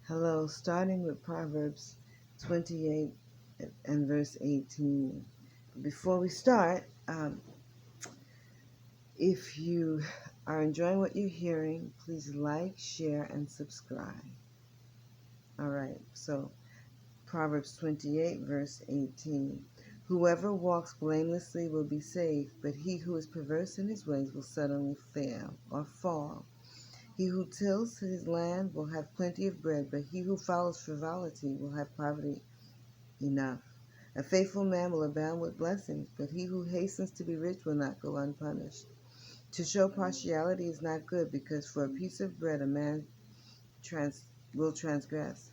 Hello, starting with Proverbs 28 and verse 18. Before we start, if you are enjoying what you're hearing, please like, share, and subscribe. All right, so Proverbs 28, verse 18. Whoever walks blamelessly will be saved, but he who is perverse in his ways will suddenly fail or fall. He who tills his land will have plenty of bread, but he who follows frivolity will have poverty enough. A faithful man will abound with blessings, but he who hastens to be rich will not go unpunished. To show partiality is not good, because for a piece of bread a man will transgress.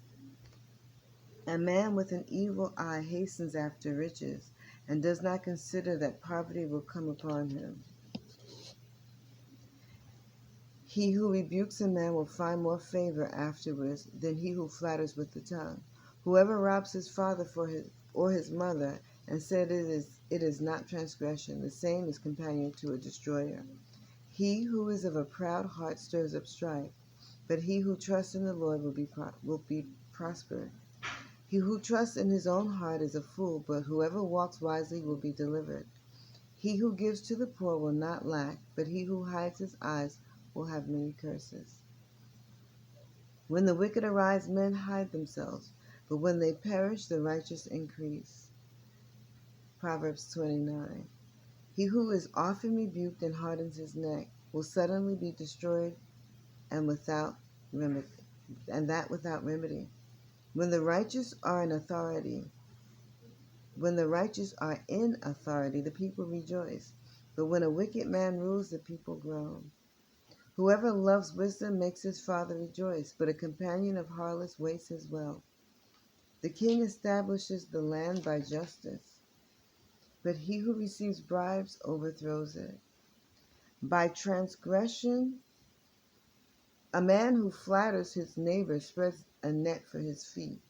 A man with an evil eye hastens after riches, and does not consider that poverty will come upon him. He who rebukes a man will find more favor afterwards than he who flatters with the tongue. Whoever robs his father or his mother, and said it is not transgression, the same is companion to a destroyer. He who is of a proud heart stirs up strife, but he who trusts in the Lord will be prospered. He who trusts in his own heart is a fool, but whoever walks wisely will be delivered. He who gives to the poor will not lack, but he who hides his eyes will have many curses. When the wicked arise, men hide themselves, but when they perish, the righteous increase. Proverbs 29. He who is often rebuked and hardens his neck will suddenly be destroyed, and without remedy, and that without remedy. When the righteous are in authority, the people rejoice. But when a wicked man rules, the people groan. Whoever loves wisdom makes his father rejoice, but a companion of harlots wastes his wealth. The king establishes the land by justice, but he who receives bribes overthrows it. By transgression, a man who flatters his neighbor spreads a net for his feet.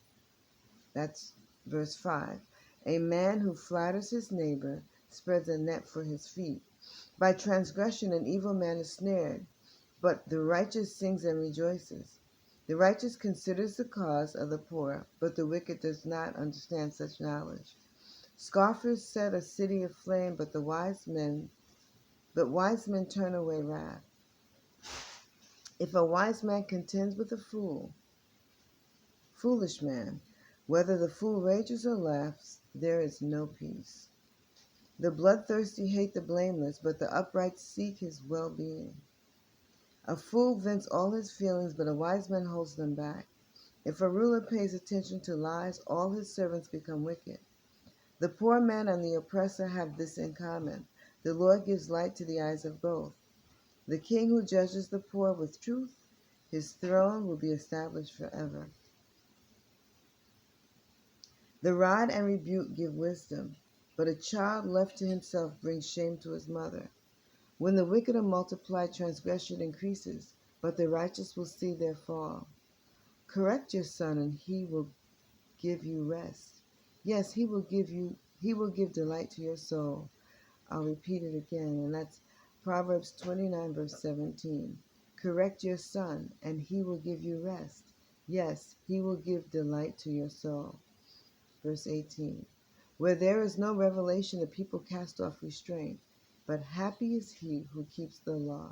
That's verse 5. A man who flatters his neighbor spreads a net for his feet. By transgression, an evil man is snared, but the righteous sings and rejoices. The righteous considers the cause of the poor, but the wicked does not understand such knowledge. Scoffers set a city aflame, but wise men turn away wrath. If a wise man contends with a foolish man, whether the fool rages or laughs, there is no peace. The bloodthirsty hate the blameless, but the upright seek his well-being. A fool vents all his feelings, but a wise man holds them back. If a ruler pays attention to lies, all his servants become wicked. The poor man and the oppressor have this in common: the Lord gives light to the eyes of both. The king who judges the poor with truth, his throne will be established forever. The rod and rebuke give wisdom, but a child left to himself brings shame to his mother. When the wicked are multiplied, transgression increases, but the righteous will see their fall. Correct your son, and he will give you rest. Yes, he will give delight to your soul. I'll repeat it again, and that's Proverbs 29, verse 17. Correct your son, and he will give you rest. Yes, he will give delight to your soul. Verse 18. Where there is no revelation, the people cast off restraint, but happy is he who keeps the law.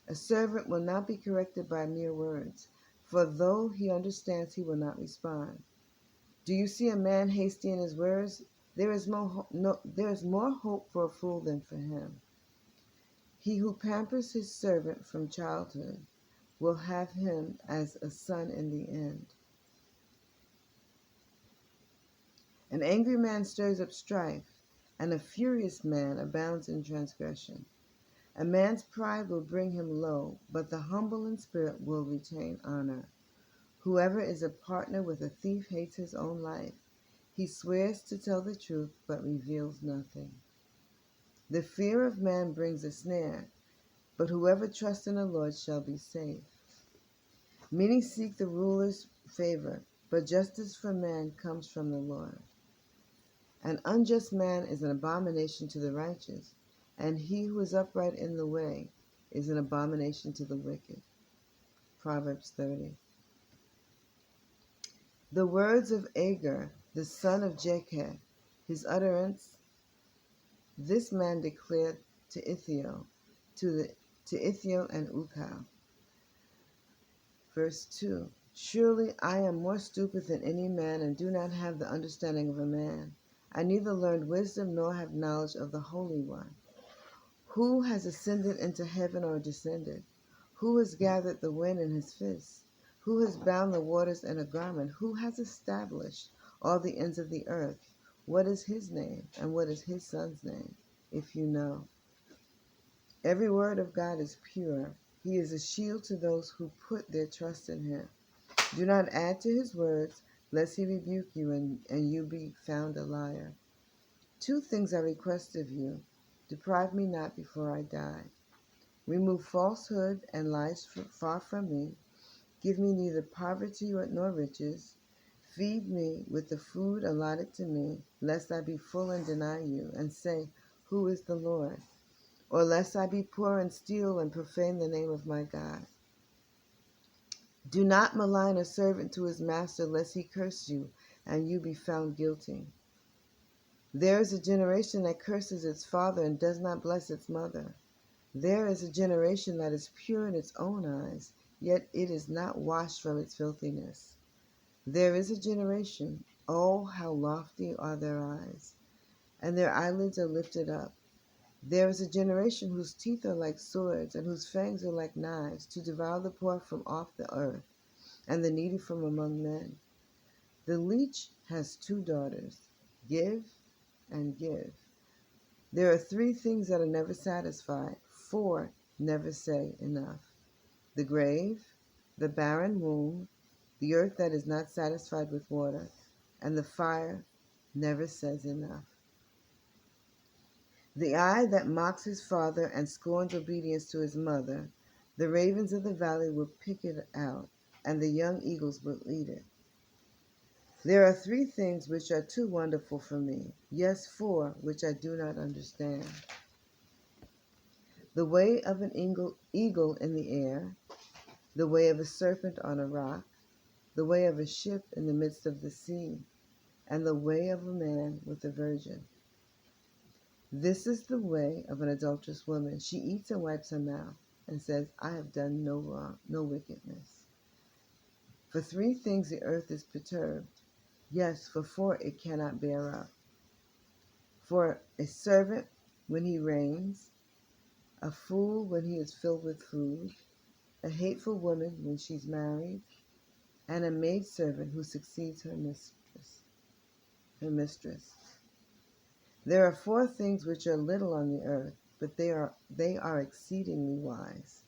A servant will not be corrected by mere words, for though he understands, he will not respond. Do you see a man hasty in his words? There is more hope for a fool than for him. He who pampers his servant from childhood will have him as a son in the end. An angry man stirs up strife, and a furious man abounds in transgression. A man's pride will bring him low, but the humble in spirit will retain honor. Whoever is a partner with a thief hates his own life. He swears to tell the truth, but reveals nothing. The fear of man brings a snare, but whoever trusts in the Lord shall be safe. Many seek the ruler's favor, but justice for man comes from the Lord. An unjust man is an abomination to the righteous, and he who is upright in the way is an abomination to the wicked. Proverbs 30. The words of Agur, the son of Jakeh, his utterance, this man declared to Ithio, to Ithio and Ukal. Verse 2. Surely I am more stupid than any man, and do not have the understanding of a man. I neither learned wisdom nor have knowledge of the Holy One. Who has ascended into heaven or descended? Who has gathered the wind in his fist? Who has bound the waters in a garment? Who has established all the ends of the earth? What is his name, and what is his son's name, if you know? Every word of God is pure. He is a shield to those who put their trust in him. Do not add to his words, lest he rebuke you and you be found a liar. 2 things I request of you. Deprive me not before I die. Remove falsehood and lies far from me. Give me neither poverty nor riches. Feed me with the food allotted to me, lest I be full and deny you, and say, who is the Lord? Or lest I be poor and steal and profane the name of my God. Do not malign a servant to his master, lest he curse you, and you be found guilty. There is a generation that curses its father and does not bless its mother. There is a generation that is pure in its own eyes, yet it is not washed from its filthiness. There is a generation, oh, how lofty are their eyes, and their eyelids are lifted up. There is a generation whose teeth are like swords, and whose fangs are like knives, to devour the poor from off the earth, and the needy from among men. The leech has 2 daughters. Give and give. There are 3 things that are never satisfied. 4 never say enough. The grave, the barren womb, the earth that is not satisfied with water, and the fire never says enough. The eye that mocks his father and scorns obedience to his mother, the ravens of the valley will pick it out, and the young eagles will eat it. There are 3 things which are too wonderful for me, yes, 4 which I do not understand. The way of an eagle in the air, the way of a serpent on a rock, the way of a ship in the midst of the sea, and the way of a man with a virgin. This is the way of an adulterous woman. She eats and wipes her mouth, and says, I have done no wrong, no wickedness. For 3 things the earth is perturbed. Yes, for 4 it cannot bear up. For a servant when he reigns, a fool when he is filled with food, a hateful woman when she's married, and a maidservant who succeeds her mistress. There are 4 things which are little on the earth, but they are exceedingly wise.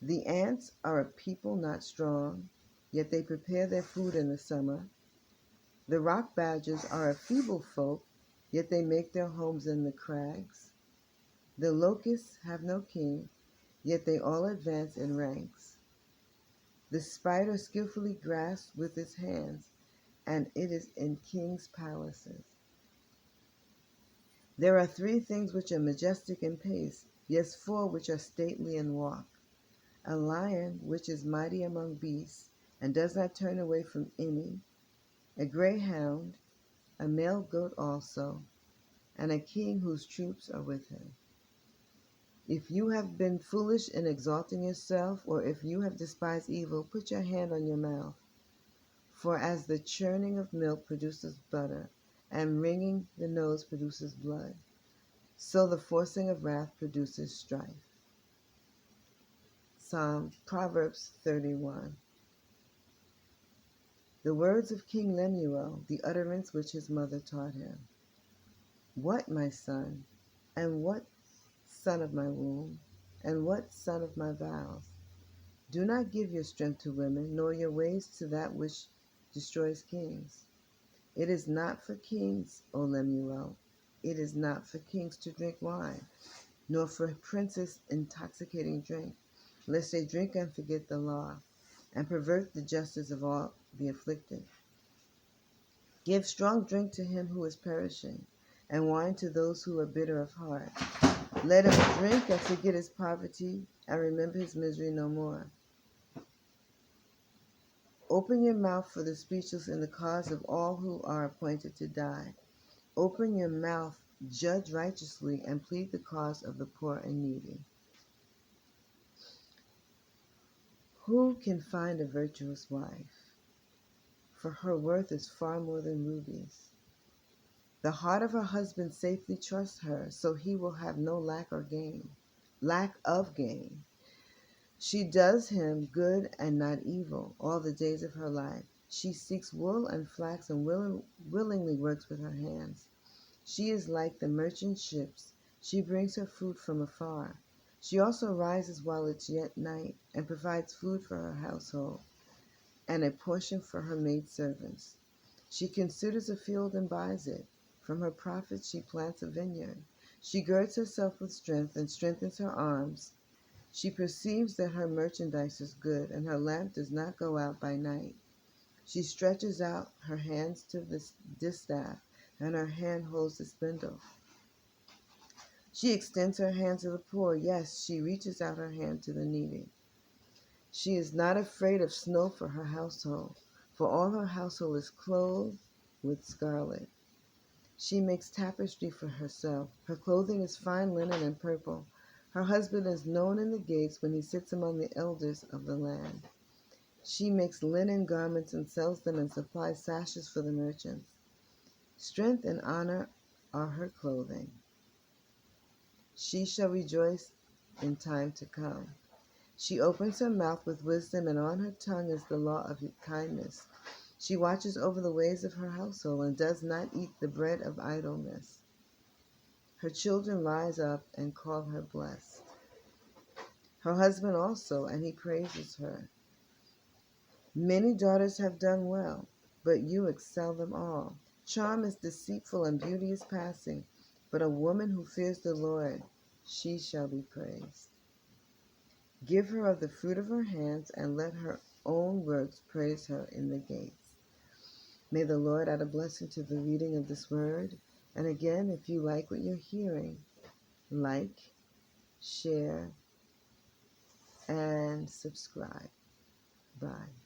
The ants are a people not strong, yet they prepare their food in the summer. The rock badgers are a feeble folk, yet they make their homes in the crags. The locusts have no king, yet they all advance in ranks. The spider skillfully grasps with its hands, and it is in kings' palaces. There are 3 things which are majestic in pace, yes, 4 which are stately in walk. A lion which is mighty among beasts, and does not turn away from any, a greyhound, a male goat also, and a king whose troops are with him. If you have been foolish in exalting yourself, or if you have despised evil, put your hand on your mouth. For as the churning of milk produces butter, and wringing the nose produces blood, so the forcing of wrath produces strife. Proverbs 31. The words of King Lemuel, the utterance which his mother taught him. What, my son, and what son of my womb, and what son of my vows? Do not give your strength to women, nor your ways to that which destroys kings. It is not for kings, O Lemuel, it is not for kings to drink wine, nor for princes intoxicating drink, lest they drink and forget the law, and pervert the justice of all the afflicted. Give strong drink to him who is perishing, and wine to those who are bitter of heart. Let him drink and forget his poverty, and remember his misery no more. Open your mouth for the speechless in the cause of all who are appointed to die. Open your mouth, judge righteously, and plead the cause of the poor and needy. Who can find a virtuous wife? For her worth is far more than rubies. The heart of her husband safely trusts her, so he will have no lack of gain. She does him good and not evil all the days of her life. She seeks wool and flax and willingly works with her hands. She is like the merchant ships. She brings her food from afar. She also rises while it's yet night and provides food for her household and a portion for her maidservants. She considers a field and buys it. From her profits she plants a vineyard. She girds herself with strength and strengthens her arms. She perceives that her merchandise is good, and her lamp does not go out by night. She stretches out her hands to the distaff, and her hand holds the spindle. She extends her hand to the poor. Yes, she reaches out her hand to the needy. She is not afraid of snow for her household, for all her household is clothed with scarlet. She makes tapestry for herself. Her clothing is fine linen and purple. Her husband is known in the gates when he sits among the elders of the land. She makes linen garments and sells them and supplies sashes for the merchants. Strength and honor are her clothing. She shall rejoice in time to come. She opens her mouth with wisdom, and on her tongue is the law of kindness. She watches over the ways of her household and does not eat the bread of idleness. Her children rise up and call her blessed. Her husband also, and he praises her. Many daughters have done well, but you excel them all. Charm is deceitful and beauty is passing, but a woman who fears the Lord, she shall be praised. Give her of the fruit of her hands, and let her own works praise her in the gates. May the Lord add a blessing to the reading of this word. And again, if you like what you're hearing, like, share, and subscribe. Bye.